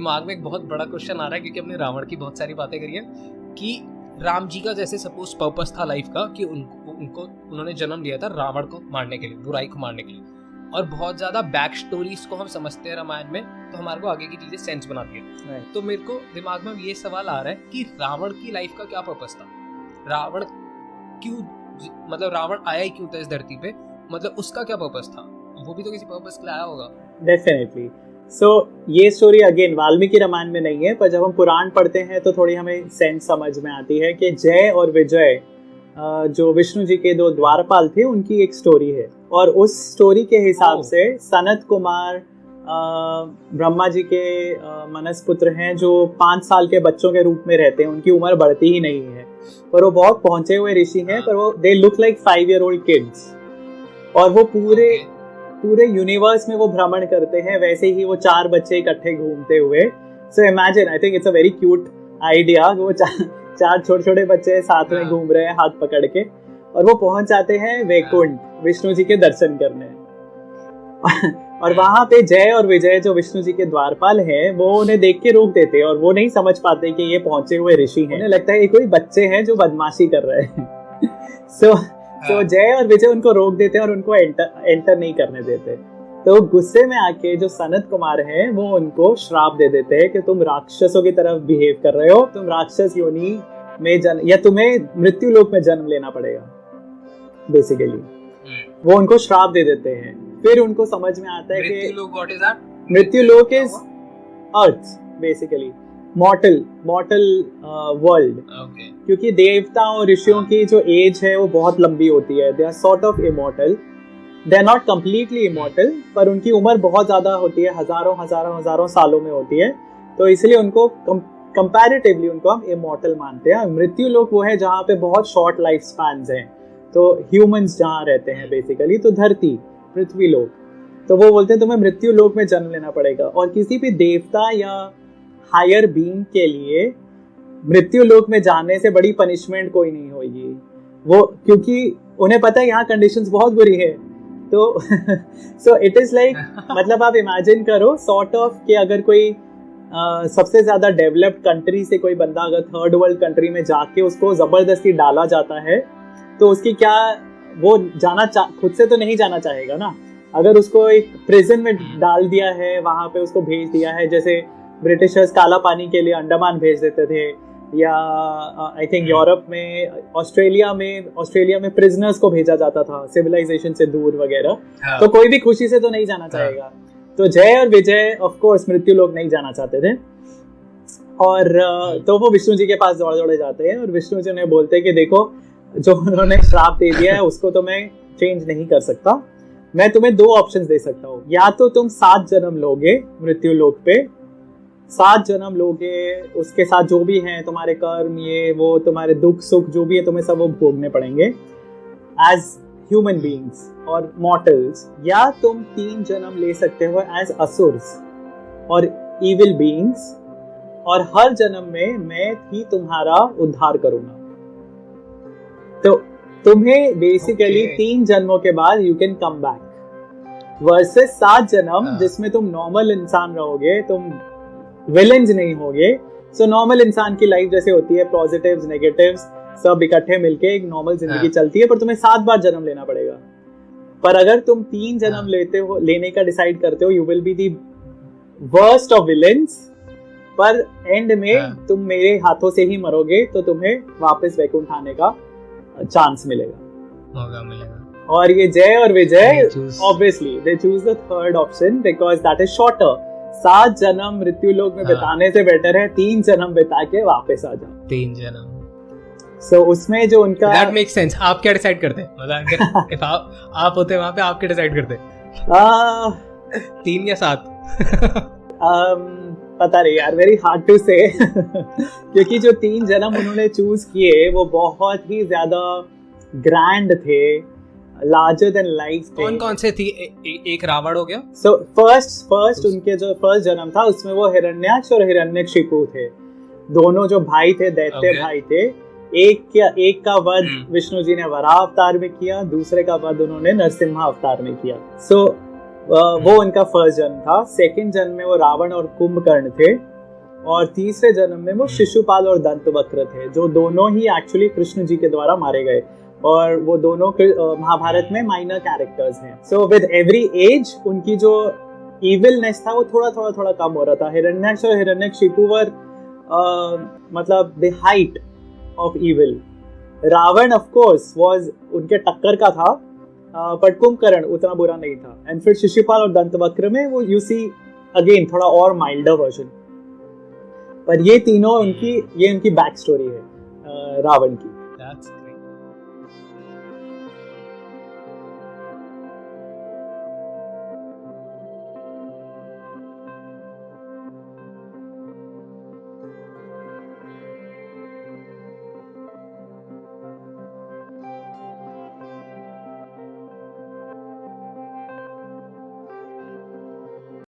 दिमाग में एक बहुत बड़ा क्वेश्चन आ रहा है, क्योंकि हमने रावण की बहुत सारी बातें करी है कि राम जी का जैसे सपोज पर्पस था लाइफ का कि उन्होंने जन्म लिया था रावण को मारने के लिए, बुराई को मारने के लिए, और बहुत ज्यादा बैक स्टोरीज को हम समझते हैं रामायण में, तो हमारे को आगे की चीजें सेंस बनाती है। तो मेरे को दिमाग में ये सवाल आ रहा है कि रावण की लाइफ का क्या पर्पस था, रावण क्यों, मतलब रावण आया ही क्यों था इस धरती पे, मतलब उसका क्या पर्पस था, वो भी तो किसी पर्पस के लिए आया होगा। डेफिनेटली। सो ये स्टोरी अगेन वाल्मीकि रामायण में नहीं है, पर जब हम पुराण पढ़ते हैं तो थोड़ी हमें सेंस समझ में आती है कि जय और विजय जो विष्णु जी के 2 द्वारपाल थे उनकी एक स्टोरी है, और उस स्टोरी के हिसाब से सनत कुमार ब्रह्मा जी के मनस पुत्र हैं, जो 5 साल के बच्चों के रूप में रहते हैं, उनकी उम्र बढ़ती ही नहीं है, पर वो बहुत पहुंचे हुए ऋषि हैं, पर वो they look like 5-year-old kids, और वो पूरे यूनिवर्स में वो भ्रमण करते हैं, वैसे ही वो 4 बच्चे इकट्ठे घूमते हुए। So imagine, I think it's a very cute idea, वो 4 छोटे बच्चे साथ में घूम रहे हैं हाथ पकड़ के, और वो पहुंच जाते हैं वैकुंठ विष्णु जी के दर्शन करने। और वहां पे जय और विजय जो विष्णु जी के द्वारपाल हैं, वो उन्हें देख के रोक देते हैं, और वो नहीं समझ पाते कि ये पहुंचे हुए ऋषि हैं, उन्हें लगता है ये कोई बच्चे हैं जो बदमाशी कर रहे हैं। तो जय और विजय उनको रोक देते हैं और उनको एंटर नहीं करने देते। तो गुस्से में आके जो सनत कुमार हैं वो उनको श्राप दे देते हैं कि तुम राक्षसों की तरफ बिहेव कर रहे हो, तुम राक्षस योनि में या तुम्हें मृत्यु लोक में जन्म लेना पड़ेगा बेसिकली। वो उनको श्राप दे देते हैं। फिर उनको समझ में आता है कि मृत्यु लोक इज अर्थ बेसिकली, मॉर्टल वर्ल्ड, क्योंकि देवता और ऋषियों की जो एज है वो बहुत लंबी होती है, they are sort of immortal, they are not completely immortal, पर उनकी उम्र बहुत ज्यादा होती है, हजारों सालों में होती है, तो इसलिए उनको कंपैरेटिवली उनको हम इमॉर्टल मानते हैं। मृत्यु लोक वो है जहाँ पे बहुत शॉर्ट लाइफ स्पैन्स हैं, तो ह्यूमंस जहाँ रहते हैं बेसिकली, तो धरती पृथ्वी लोक, तो वो बोलते हैं तुम्हें मृत्यु लोक में जन्म लेना पड़ेगा। और किसी भी देवता या हायर बीइंग के लिए मृत्यु लोक में जाने से बड़ी पनिशमेंट कोई नहीं होगी, वो क्योंकि उन्हें पता है यहाँ कंडीशंस बहुत बुरी है। तो सो इट इज लाइक, मतलब आप इमेजिन करो सॉर्ट ऑफ कि अगर कोई सबसे ज्यादा डेवलप्ड कंट्री से कोई बंदा अगर थर्ड वर्ल्ड कंट्री में जाके उसको जबरदस्ती डाला जाता है, तो उसकी क्या, वो खुद से तो नहीं जाना चाहेगा ना। अगर उसको एक प्रिजन में डाल दिया है, वहां पे उसको भेज दिया है, जैसे ब्रिटिशर्स काला पानी के लिए अंडमान भेज देते थे, या आई थिंक यूरोप में ऑस्ट्रेलिया में प्रिजनर्स को भेजा जाता था सिविलाइजेशन से दूर वगैरह, तो कोई भी खुशी से तो नहीं जाना चाहेगा। तो जय और विजय ऑफ कोर्स मृत्यु लोक नहीं जाना चाहते थे, और तो वो विष्णु जी के पास दौड़े जाते हैं, और विष्णु जी उन्हें बोलते हैं कि देखो जो उन्होंने श्राप दे दिया है उसको तो मैं चेंज नहीं कर सकता, मैं तुम्हें 2 ऑप्शंस दे सकता हूँ, या तो तुम 7 जन्म लोगे मृत्यु लोक पे, 7 जन्म लोगे, उसके साथ जो भी है तुम्हारे कर्म, ये वो तुम्हारे दुख सुख जो भी है तुम्हें सब वो भोगने पड़ेंगे एज ह्यूमन बीइंग्स और मॉर्टल्स, या तुम 3 जन्म ले सकते हो एज असुर्स और इविल बीइंग्स, और हर जन्म में मैं ही तुम्हारा उद्धार करूंगा। तो तुम्हें बेसिकली 3 जन्मों के बाद you can come back, versus 7 जन्म जिसमें तुम नॉर्मल इंसान रहोगे, तुम विलेंस नहीं होगे। सो नॉर्मल इंसान की लाइफ जैसे होती है, पॉजिटिव्स नेगेटिव्स सब इकट्ठे मिलके एक नॉर्मल जिंदगी चलती है, पर तुम्हें 7 बार जन्म लेना पड़ेगा। पर अगर तुम 3 जन्म लेने का डिसाइड करते हो, you will be the worst of villains, पर एंड में तुम मेरे हाथों से ही मरोगे, तो तुम्हें वापस वैकुंठ आने का चांस मिलेगा। और ये जय और Vijay obviously they choose the third option because that is shorter. 7 जन्म मृत्यु लोक में बिताने से बेटर है 3 जन्म बिता के वापस आ जाओ। 3 जन्म। सो उसमें जो उनका That makes sense। आप क्या डिसाइड करते? मतलब if आप होते वहाँ पे आप क्या डिसाइड करते? 3 या 7? पता नहीं यार, वेरी हार्ड टू से क्योंकि जो 3 जन्म उन्होंने चूज किए वो बहुत ही ज्यादा ग्रैंड थे, लार्जर देन लाइफ थे। कौन से थी? एक रावण हो गया। सो फर्स्ट उनके जो फर्स्ट जन्म था उसमें वो हिरण्याक्ष और हिरण्यकशिपु थे, दोनों जो भाई थे, दैत्य भाई थे। एक का वध विष्णु जी ने वराह अवतार में किया, दूसरे का वध उन्होंने नरसिम्हा अवतार में किया। सो वो उनका फर्स्ट जन्म था। सेकंड जन्म में वो रावण और कुंभकर्ण थे, और तीसरे जन्म में वो शिशुपाल और दंतवक्र थे, जो दोनों ही एक्चुअली कृष्ण जी के द्वारा मारे गए, और वो दोनों महाभारत में माइनर कैरेक्टर्स हैं। सो विद एवरी एज उनकी जो इविलनेस था वो थोड़ा कम हो रहा था। हिरण्यक्ष और हिरण्यकशिपु वर मतलब the height of evil. Ravan of course was उनके टक्कर का था, बट कुंभकर्ण उतना बुरा नहीं था। एंड फिर शिशुपाल और दंतवक्र में वो यू सी अगेन थोड़ा और माइल्डर वर्जन। पर ये तीनों उनकी बैक स्टोरी है रावण की।